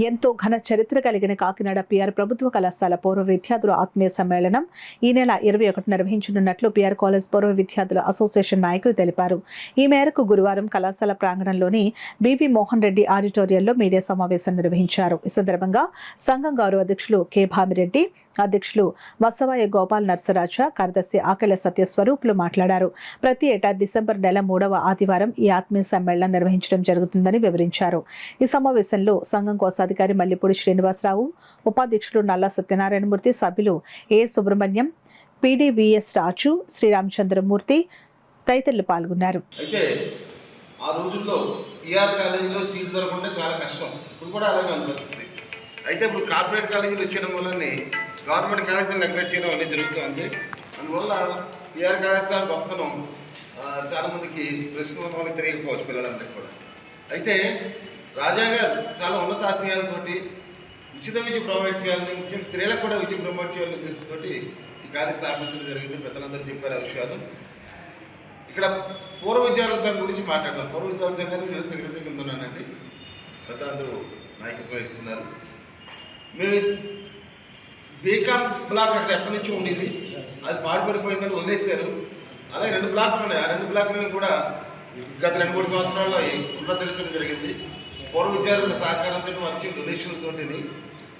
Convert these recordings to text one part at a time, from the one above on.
ఎంతో ఘన చరిత్ర కలిగిన కాకినాడ పిఆర్ ప్రభుత్వ కళాశాల పూర్వ విద్యార్థుల ఆత్మీయ సమ్మేళనం ఈ నెల 21 నిర్వహించనున్నట్లు పిఆర్ కాలేజ్ పూర్వ విద్యార్థుల అసోసియేషన్ నాయకులు తెలిపారు. ఈ మేరకు గురువారం కళాశాల ప్రాంగణంలోని బివి మోహన్ రెడ్డి ఆడిటోరియంలో మీడియా సమావేశం నిర్వహించారు. ఈ సందర్భంగా సంఘం గౌరవ అధ్యక్షులు కె భామిరెడ్డి, అధ్యక్షులు వసవాయ గోపాల్ నర్సరాజ, కార్యదర్శి ఆకెళ్ల సత్యస్వరూపులు మాట్లాడారు. ప్రతి ఏటా డిసెంబర్ నెల 3వ ఆదివారం ఈ ఆత్మీయ సమ్మేళనం నిర్వహించడం జరుగుతుందని వివరించారు. ఈ సమావేశంలో సంఘం కోశాధికారి మల్లిపూడి శ్రీనివాసరావు, ఉపాధ్యక్షులు నల్లా సత్యనారాయణమూర్తి, సభ్యులు ఏ సుబ్రహ్మణ్యం, పిడివిఎస్ రాజు, శ్రీరామచంద్రమూర్తి తదితరులు పాల్గొన్నారు. అయితే ఆ రోజుల్లో పిఆర్ కాలేజీలో సీట్ దొరకకుండా చాలా కష్టం. ఇప్పుడు కూడా అలాగే అనిపిస్తుంది. అయితే ఇప్పుడు కార్పొరేట్ కాలేజీలు వచ్చేయడం వల్లనే గవర్నమెంట్ కాలేజీలు నెగ్లెక్ట్ చేయడం అనేది జరుగుతుంది. అందువల్ల పిఆర్ కళాశాల గొప్పతనం చాలామందికి ప్రస్తుతం వాళ్ళకి తెలియకపోవచ్చు, పిల్లలందరికీ కూడా. అయితే రాజా గారు చాలా ఉన్నత ఆశయాలతో ఉచిత విద్య ప్రొవైడ్ చేయాలని, ముఖ్యంగా స్త్రీలకు కూడా విద్య ప్రమోట్ చేయాలని ఉద్దేశంతో ఈ కాలేజ్ స్థాపించడం జరిగింది. పెద్దలందరూ చెప్పారు ఆ విషయాలు. ఇక్కడ పూర్వ విద్యార్థుల సంఘం గురించి మాట్లాడదాం. పూర్వ విద్యార్థుల సంఘానికి నేను సెక్రటరీ కింద ఉన్నానండి. పెద్దలందరూ నాయకత్వం ఇస్తున్నారు. మేము బీకామ్ బ్లాక్ అక్కడ ఎప్పటి నుంచో ఉండేది, అది పాడుపడిపోయిందని వదిలేశారు. అలాగే 2 బ్లాక్లు ఉన్నాయి. ఆ 2 బ్లాక్లను కూడా గత 2-3 సంవత్సరాల్లో పునరుద్ధరించడం జరిగింది. పూర్వ విద్యార్థుల సహకారంతో వచ్చే డొనేషన్లతో.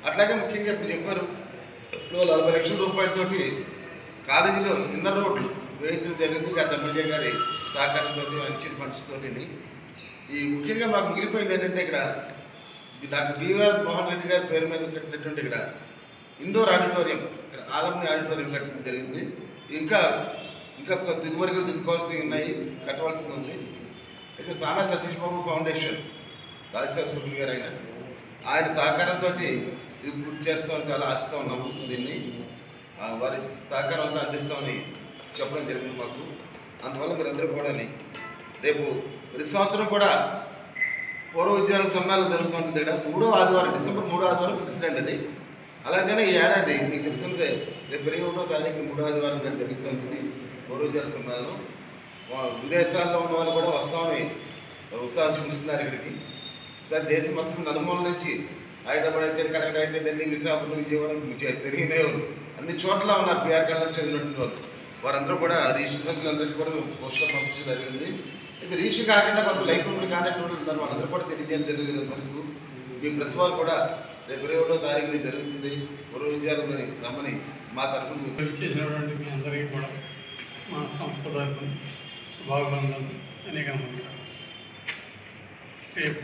అట్లాగే ముఖ్యంగా ఇప్పుడు చెప్పారు, 40 లక్షల రూపాయలతోటి కాలేజీలో ఇన్నర్ రోడ్లు వేయించడం జరిగింది. గత ఎమ్మెల్యే గారి సహకారంతో మంచి ఫండ్స్ తోటి. ఈ ముఖ్యంగా మాకు మిగిలిపోయింది ఏంటంటే, ఇక్కడ డాక్టర్ బిఆర్ మోహన్ రెడ్డి గారి పేరు మీద కట్టినటువంటి ఇక్కడ ఇండోర్ ఆడిటోరియం, ఇక్కడ ఆలమ్ని ఆడిటోరియం కట్టడం జరిగింది. ఇంకా తుదివరకు దిద్దుకోవాల్సి ఉన్నాయి, కట్టవలసి ఉంది. అయితే సానా సతీష్ బాబు ఫౌండేషన్ రాజ్యసభ సభ్యులు గారు ఆయన సహకారంతో ఇది పూర్తి చేస్తామని చాలా ఆశతో ఉన్నాము. దీన్ని వారి సహకారంతో అందిస్తామని చెప్పడం జరిగింది మాకు. అందువల్ల మీరందరూ కూడా రేపు ప్రతి సంవత్సరం కూడా పూర్వ విద్యార్థుల సమ్మేళనం జరుగుతుంటుంది. ఇక్కడ 3వ ఆదివారం, డిసెంబర్ 3వ ఆదివారం ఫిక్స్డ్ అండి అది. అలాగనే ఈ ఏడాది మీకు తెలిసినదే రేపు 21వ తారీఖు 3వ ఆదివారం నాడు జరుగుతుంది పూర్వ విద్యార్థుల సమ్మేళనం. విదేశాల్లో ఉన్న వాళ్ళు కూడా వస్తామని ఉత్సాహం చూపిస్తున్నారు ఇక్కడికి. సార్ దేశం మొత్తం నలుమూల నుంచి, హైదరాబాద్ అయితే, కలెక్టర్ అయితే, ఢిల్లీ, విశాఖపట్నం, విజయవాడ తెలియనే అన్ని చోట్ల ఉన్నారు పిఆర్ కాలేజ్ చదివినటువంటి వాళ్ళు. వారందరూ కూడా రిజిస్టర్ సభ్యులందరికీ కూడా పోస్టర్ పంపించడం జరిగింది. ఇది రిజిస్టర్ కాకుండా కొంత లైఫ్ నుండి కాంటాక్ట్ ఉన్నారు, వాళ్ళందరూ కూడా తెలియజేయడం జరిగింది. మనకు మీ ప్రెస్ వాళ్ళు కూడా రేపు 21వ తారీఖున జరుగుతుంది. పూర్వ విద్యార్థులని రమ్మని మా తరఫున చేసినటువంటి మీ అందరికీ కూడా మా సంస్థ తరఫున శుభాకాంక్షలు, అనేక నమస్కారం. రేపు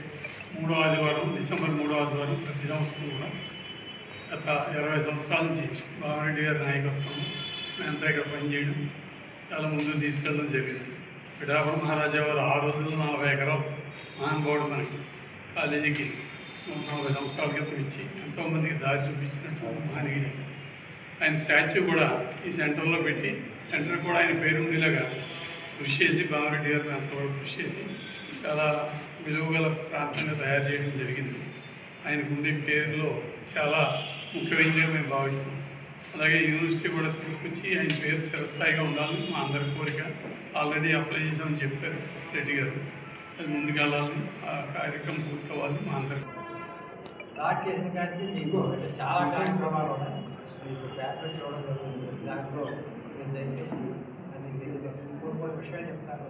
3వ ఆదివారం, డిసెంబర్ 3వ ఆదివారం ప్రతి సంవత్సరం కూడా గత 20 సంవత్సరాల నుంచి భామిరెడ్డి గారి నాయకత్వం మేమంతా ఇక్కడ పనిచేయడం, చాలా ముందుకు తీసుకెళ్ళడం జరిగింది. పిఠాపురం మహారాజా వారు ఆ రోజుల్లో 40 ఎకరాలు మహానుభావుడు మనకి కాలేజీకి 40 సంవత్సరాల క్రితం ఇచ్చి ఎంతోమందికి దారి చూపించినట్టు మహనీయుడు. ఆయన స్టాచ్యూ కూడా ఈ సెంటర్లో పెట్టి, సెంటర్ కూడా ఆయన పేరుండేలాగా కృషి చేసి, భామిరెడ్డి గారు అంతవరకు కృషి చేసి చాలా విలువగల ప్రాంతంగా తయారు చేయడం జరిగింది. ఆయనకు ఉండే పేరులో చాలా ముఖ్యమైనదిగా మేము భావిస్తున్నాం. అలాగే యూనివర్సిటీ కూడా తీసుకొచ్చి ఆయన పేరు చిరస్థాయిగా ఉండాలని మా అందరి కోరిక. ఆల్రెడీ అప్లై చేసామని చెప్పారు రెడ్డి గారు. అది ముందుకు వెళ్ళాలని, ఆ కార్యక్రమం పూర్తవ్వాలి మా అందరికీ. స్టార్ట్ చేసిన కానీ మీకు చాలా కార్యక్రమాలు ఉన్నాయి. మీకు పేపర్స్ చూడడం జరుగుతుంది. దాంట్లో నేను దయచేసి కొన్ని విషయాలు చెప్తాను.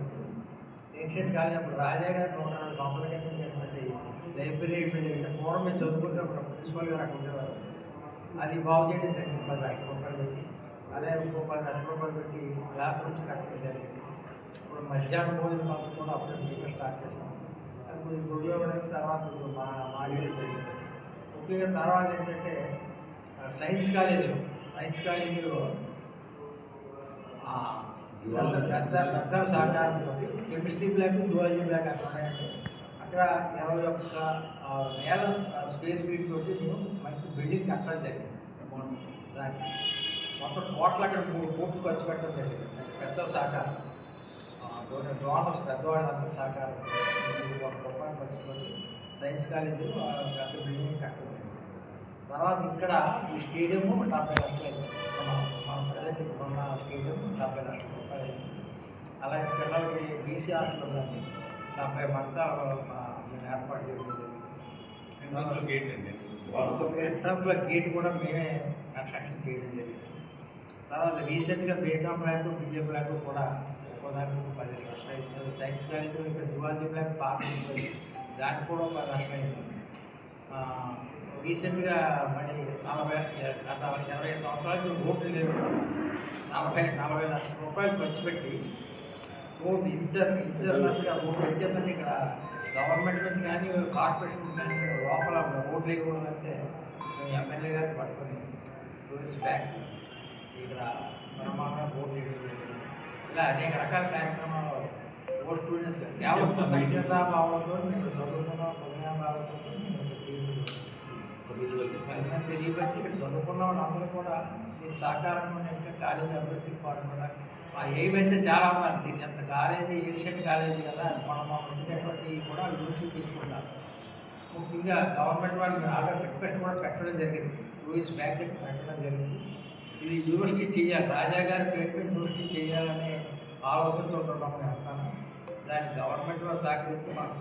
ఏన్షియట్ కాలేజ్ అప్పుడు రాజా గారు 104 సంవత్సరాల క్రితం చేసినటువంటి లైబ్రరీ పూర్వం మేము చదువుకుంటున్నప్పుడు ప్రిన్సిపల్ గారు అక్కడ ఉండేవారు. అది బాగు చేయడం జరిగింది. 10 లక్షల రూపాయలు పెట్టి, అదే 10 లక్షల రూపాయలు పెట్టి క్లాస్ రూమ్స్ కట్టడం జరిగింది. ఇప్పుడు మధ్యాహ్నం భోజనం మాత్రం కూడా అప్పుడు మీకు స్టార్ట్ చేస్తాం. అది కొంచెం ఉపయోగపడిన తర్వాత మాడేది జరిగింది. ముఖ్యంగా తర్వాత ఏంటంటే సైన్స్ కాలేజీలో పెద్ద సహకారంతో కెమిస్ట్రీ బ్లాక్, జువాలజీ బ్లాక్ అక్కడ ఉన్నాయండి. అక్కడ 21,000 స్క్వేర్ ఫీట్ తోటి మేము మంచి బిల్డింగ్ కట్టడం జరిగింది. దానికి మొత్తం కోట్లు అక్కడ 3 కోట్లు ఖర్చు పెట్టడం జరిగింది. పెద్ద సహకారం, డోనర్స్ పెద్దవాళ్ళందరూ సహకారం 1 కోట్ల రూపాయలు ఖర్చుకొని సైన్స్ కాలేజీలో పెద్ద బిల్డింగ్ కట్టడం జరిగింది. తర్వాత ఇక్కడ ఈ స్టేడియం 70 లక్షలు, మనం ప్రజెంట్ ఉన్న స్టేడియం 70 లక్షల రూపాయలు. అలాగే పిల్లలకి బీసీ హాస్టల్ ఉందండి, 70 మంది మేము ఏర్పాటు చేయడం జరిగింది. ఎంట్రన్స్లో గేట్ కూడా మేమే కన్స్ట్రక్షన్ చేయడం జరిగింది. తర్వాత రీసెంట్గా బేకామ్ బ్లాక్ బిఏ బ్లాక్ కూడా ఒక్కోదానికి 10 లక్షలు అయింది. సైన్స్ కాలేజీలో ఇంకా జువాలజీ బ్లాక్ పాత ఉంటుంది, దానికి కూడా 10 లక్షలు అయింది. రీసెంట్గా మరి 20 సంవత్సరాలకి ఓట్లు లేవు, 40 లక్షల రూపాయలు ఖర్చు పెట్టి రోడ్డు ఇద్దరు మధ్య రోడ్డు వచ్చేసరికి ఇక్కడ గవర్నమెంట్ నుంచి కానీ కార్పొరేషన్స్ కానీ లోపల రోడ్లు వేయకూడదంటే మేము ఎమ్మెల్యే గారిని పట్టుకొని టూరిస్ట్ బ్యాక్ ఇక్కడ బ్రహ్మాండంగా రోడ్లు వేయడం, ఇలా అనేక రకాల కార్యక్రమాలు ఓ స్టూడెంట్స్ కేవలం సంగీత భావంతో మేము చదువుకున్నాం, పుణ్య భావంతో తెలియపరిచి ఇక్కడ చదువుకున్న వాళ్ళందరూ కూడా దీని సహకారంగా ఇంకా కాలేజీ అభివృద్ధికి పాల్గొనడానికి మా ఏమైతే చాలా ఉన్నారు. దీన్ని ఎంత కాలేజీ ఏషియన్ కాలేజీ కదా మనం వచ్చినటువంటి కూడా యూనివర్సిటీ తీసుకుంటారు. ముఖ్యంగా గవర్నమెంట్ వాళ్ళు ఆల్రెడీ రిక్వెస్ట్ కూడా పెట్టడం జరిగింది, 2 years బ్యాక్ పెట్టడం జరిగింది. ఇది యూనివర్సిటీ చేయాలి, రాజా గారి పేరుపై యూనివర్సిటీ చేయాలనే ఆలోచనతో ఉండడం మేము అంటాను. దానికి గవర్నమెంట్ వారు సహకరించి మాకు